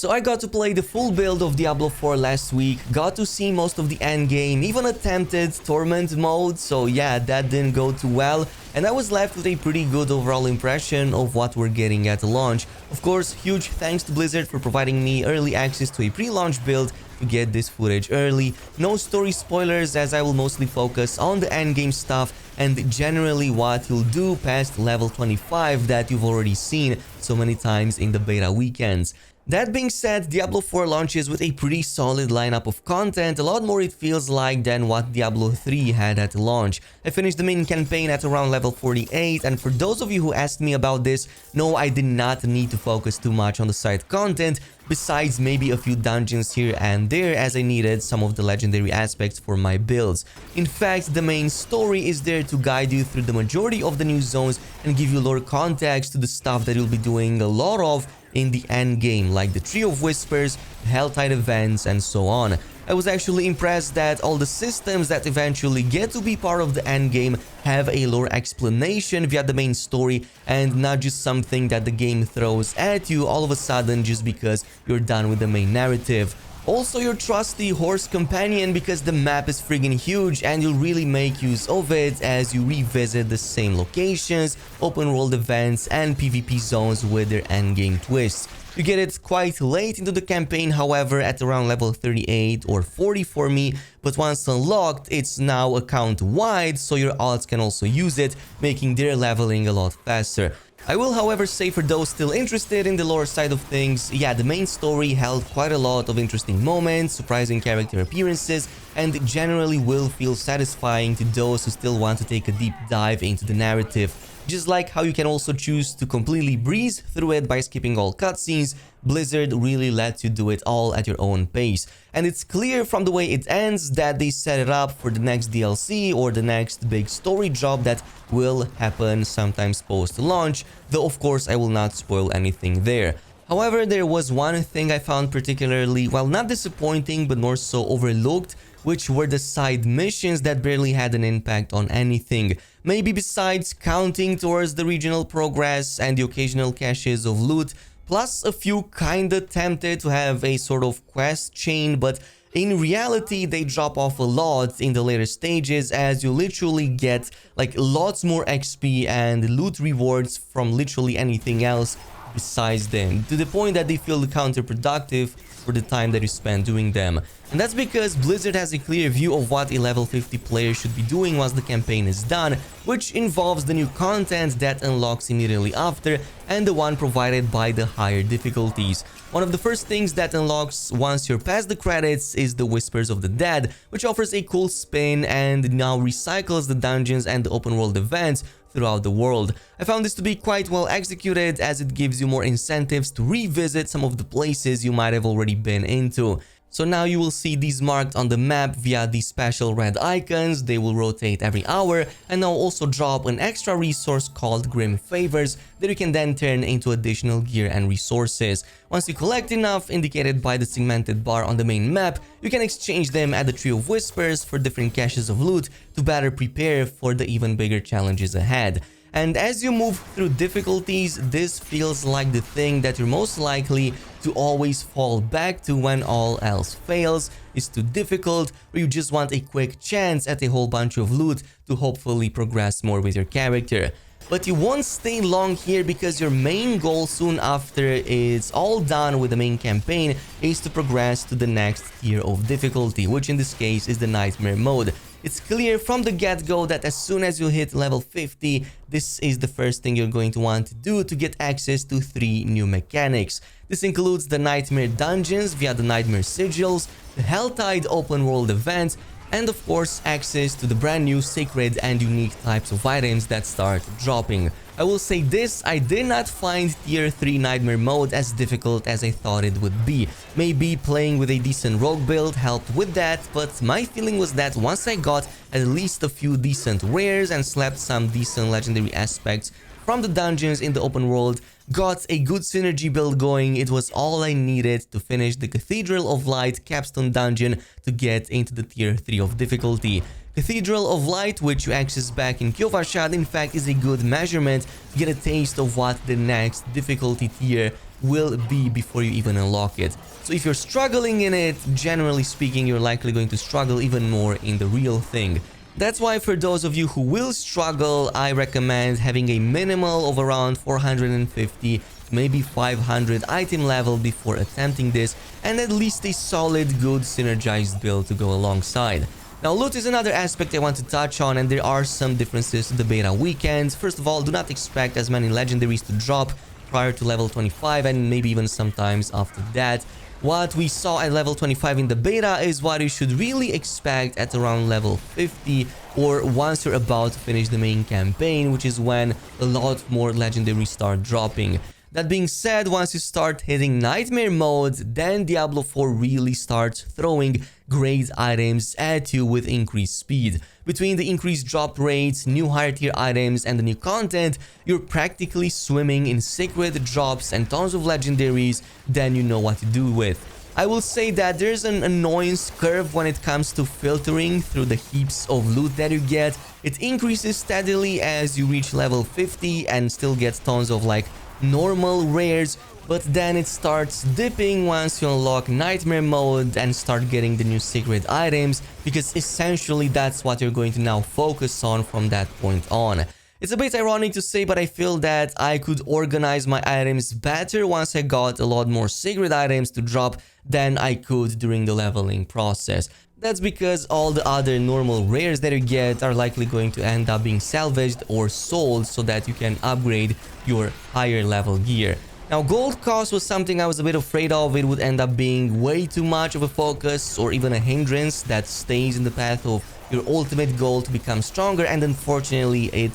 So I got to play the full build of Diablo 4 last week, got to see most of the endgame, even attempted Torment mode, so yeah, that didn't go too well, and I was left with a pretty good overall impression of what we're getting at the launch. Of course, huge thanks to Blizzard for providing me early access to a pre-launch build to get this footage early. No story spoilers, as I will mostly focus on the endgame stuff and generally what you'll do past level 25 that you've already seen so many times in the beta weekends. That being said, Diablo 4 launches with a pretty solid lineup of content, a lot more it feels like than what Diablo 3 had at launch. I finished the main campaign at around level 48, and for those of you who asked me about this, no, I did not need to focus too much on the side content, besides maybe a few dungeons here and there, as I needed some of the legendary aspects for my builds. In fact, the main story is there to guide you through the majority of the new zones and give you lore context to the stuff that you'll be doing a lot of in the end game, like the Tree of Whispers, Helltide events, and so on. I was actually impressed that all the systems that eventually get to be part of the end game have a lore explanation via the main story and not just something that the game throws at you all of a sudden just because you're done with the main narrative. Also, your trusty horse companion, because the map is friggin' huge and you'll really make use of it as you revisit the same locations, open world events, and PvP zones with their endgame twists. You get it quite late into the campaign, however, at around level 38 or 40 for me, but once unlocked, it's now account-wide, so your alts can also use it, making their leveling a lot faster. I will, however, say for those still interested in the lore side of things, yeah, the main story held quite a lot of interesting moments, surprising character appearances, and generally will feel satisfying to those who still want to take a deep dive into the narrative. Just like how you can also choose to completely breeze through it by skipping all cutscenes, Blizzard really lets you do it all at your own pace. And it's clear from the way it ends that they set it up for the next DLC or the next big story drop that will happen sometimes post-launch, though of course I will not spoil anything there. However, there was one thing I found particularly, well, not disappointing but more so overlooked, which were the side missions that barely had an impact on anything. Maybe besides counting towards the regional progress and the occasional caches of loot, plus a few kinda tempted to have a sort of quest chain, but in reality they drop off a lot in the later stages, as you literally get like lots more XP and loot rewards from literally anything else besides them, to the point that they feel counterproductive for the time that you spend doing them. And that's because Blizzard has a clear view of what a level 50 player should be doing once the campaign is done, which involves the new content that unlocks immediately after and the one provided by the higher difficulties. One of the first things that unlocks once you're past the credits is the Whispers of the Dead, which offers a cool spin and now recycles the dungeons and the open world events throughout the world. I found this to be quite well executed, as it gives you more incentives to revisit some of the places you might have already been into. So now you will see these marked on the map via these special red icons. They will rotate every hour and now also drop an extra resource called Grim Favors that you can then turn into additional gear and resources. Once you collect enough, indicated by the segmented bar on the main map, you can exchange them at the Tree of Whispers for different caches of loot to better prepare for the even bigger challenges ahead. And as you move through difficulties, this feels like the thing that you're most likely to always fall back to when all else fails, is too difficult, or you just want a quick chance at a whole bunch of loot to hopefully progress more with your character. But you won't stay long here, because your main goal soon after it's all done with the main campaign is to progress to the next tier of difficulty, which in this case is the Nightmare mode. It's clear from the get-go that as soon as you hit level 50, this is the first thing you're going to want to do to get access to 3 new mechanics. This includes the Nightmare dungeons via the Nightmare sigils, the Helltide open world event, and of course access to the brand new sacred and unique types of items that start dropping. I will say this, I did not find tier 3 Nightmare mode as difficult as I thought it would be. Maybe playing with a decent rogue build helped with that, but my feeling was that once I got at least a few decent rares and slapped some decent legendary aspects from the dungeons in the open world, got a good synergy build going, it was all I needed to finish the Cathedral of Light capstone dungeon to get into the tier 3 of difficulty. Cathedral of Light, which you access back in Kyovashad, in fact is a good measurement to get a taste of what the next difficulty tier will be before you even unlock it. So if you're struggling in it, generally speaking, you're likely going to struggle even more in the real thing. That's why for those of you who will struggle, I recommend having a minimal of around 450, maybe 500 item level before attempting this, and at least a solid, good synergized build to go alongside. Now, loot is another aspect I want to touch on, and there are some differences to the beta weekend. First of all, do not expect as many legendaries to drop prior to level 25 and maybe even sometimes after that. What we saw at level 25 in the beta is what you should really expect at around level 50 or once you're about to finish the main campaign, which is when a lot more legendaries start dropping. That being said, once you start hitting Nightmare mode, then Diablo 4 really starts throwing great items at you with increased speed. Between the increased drop rates, new higher tier items, and the new content, you're practically swimming in secret drops and tons of legendaries, then you know what to do with. I will say that there's an annoyance curve when it comes to filtering through the heaps of loot that you get. It increases steadily as you reach level 50 and still get tons of like normal rares, but then it starts dipping once you unlock Nightmare mode and start getting the new secret items, because essentially that's what you're going to now focus on from that point on. It's a bit ironic to say, but I feel that I could organize my items better once I got a lot more secret items to drop than I could during the leveling process. That's because all the other normal rares that you get are likely going to end up being salvaged or sold so that you can upgrade your higher level gear. Now, gold cost was something I was a bit afraid of. It would end up being way too much of a focus or even a hindrance that stays in the path of your ultimate goal to become stronger, and unfortunately it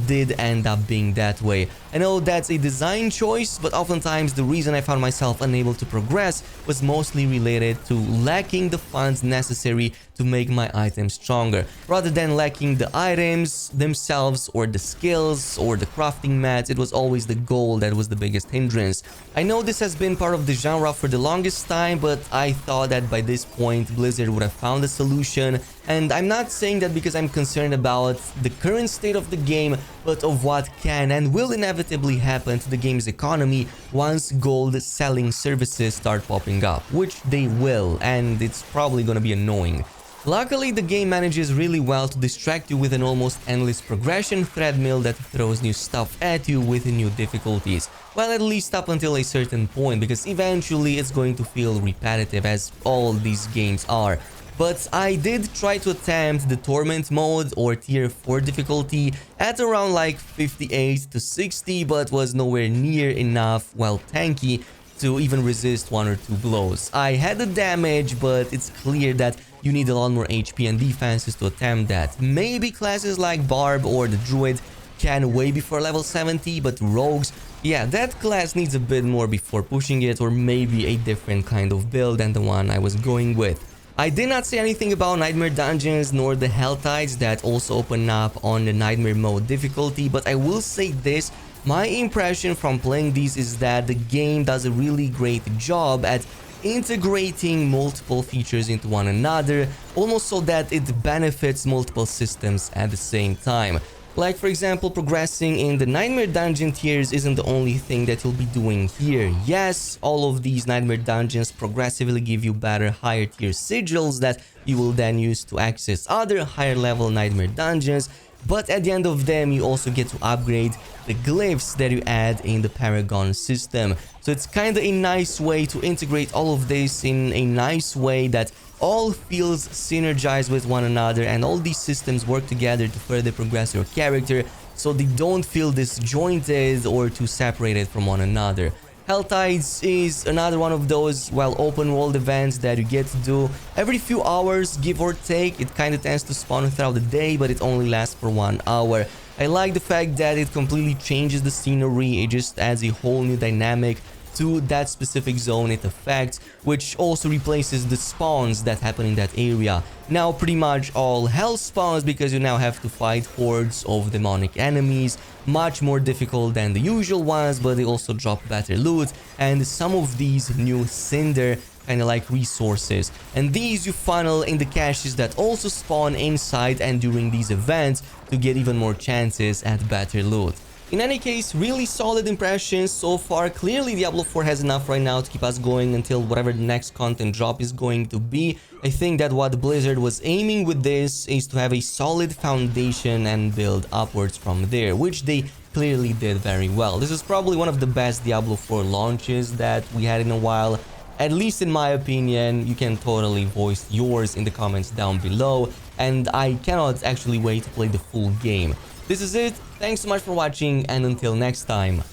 did end up being that way. I know that's a design choice, but oftentimes the reason I found myself unable to progress was mostly related to lacking the funds necessary to make my items stronger, rather than lacking the items themselves or the skills or the crafting mats. It was always the goal that was the biggest hindrance. I know this has been part of the genre for the longest time, but I thought that by this point Blizzard would have found a solution. And I'm not saying that because I'm concerned about the current state of the game, but of what can and will inevitably happen to the game's economy once gold selling services start popping up, which they will, and it's probably gonna be annoying. Luckily, the game manages really well to distract you with an almost endless progression treadmill that throws new stuff at you with new difficulties. Well, at least up until a certain point, because eventually it's going to feel repetitive, as all these games are. But I did try to attempt the Torment mode or tier 4 difficulty at around like 58 to 60, but was nowhere near enough, well, tanky, to even resist 1 or 2 blows. I had the damage, but it's clear that you need a lot more HP and defenses to attempt that. Maybe classes like Barb or the Druid can way before level 70, but Rogues, yeah, that class needs a bit more before pushing it, or maybe a different kind of build than the one I was going with. I did not say anything about Nightmare Dungeons nor the Hell Tides that also open up on the Nightmare mode difficulty, but I will say this, my impression from playing these is that the game does a really great job at integrating multiple features into one another, almost so that it benefits multiple systems at the same time. Like, for example, progressing in the Nightmare Dungeon tiers isn't the only thing that you'll be doing here. Yes, all of these Nightmare Dungeons progressively give you better higher tier sigils that you will then use to access other higher level Nightmare Dungeons, but at the end of them you also get to upgrade the glyphs that you add in the Paragon system. So it's kinda a nice way to integrate all of this in a nice way that all feels synergized with one another, and all these systems work together to further progress your character so they don't feel disjointed or too separated from one another. Hell Tides is another one of those, well, open world events that you get to do every few hours, give or take. It kind of tends to spawn throughout the day, but it only lasts for 1 hour. I like the fact that it completely changes the scenery. It just adds a whole new dynamic to that specific zone it affects, which also replaces the spawns that happen in that area. Now pretty much all hell spawns, because you now have to fight hordes of demonic enemies, much more difficult than the usual ones, but they also drop better loot, and some of these new cinder kind of like resources, and these you funnel in the caches that also spawn inside and during these events to get even more chances at better loot. In any case, really solid impressions so far. Clearly, Diablo 4 has enough right now to keep us going until whatever the next content drop is going to be. I think that what Blizzard was aiming with this is to have a solid foundation and build upwards from there, which they clearly did very well. This is probably one of the best Diablo 4 launches that we had in a while. At least in my opinion. You can totally voice yours in the comments down below, and I cannot actually wait to play the full game. This is it. Thanks so much for watching, and until next time,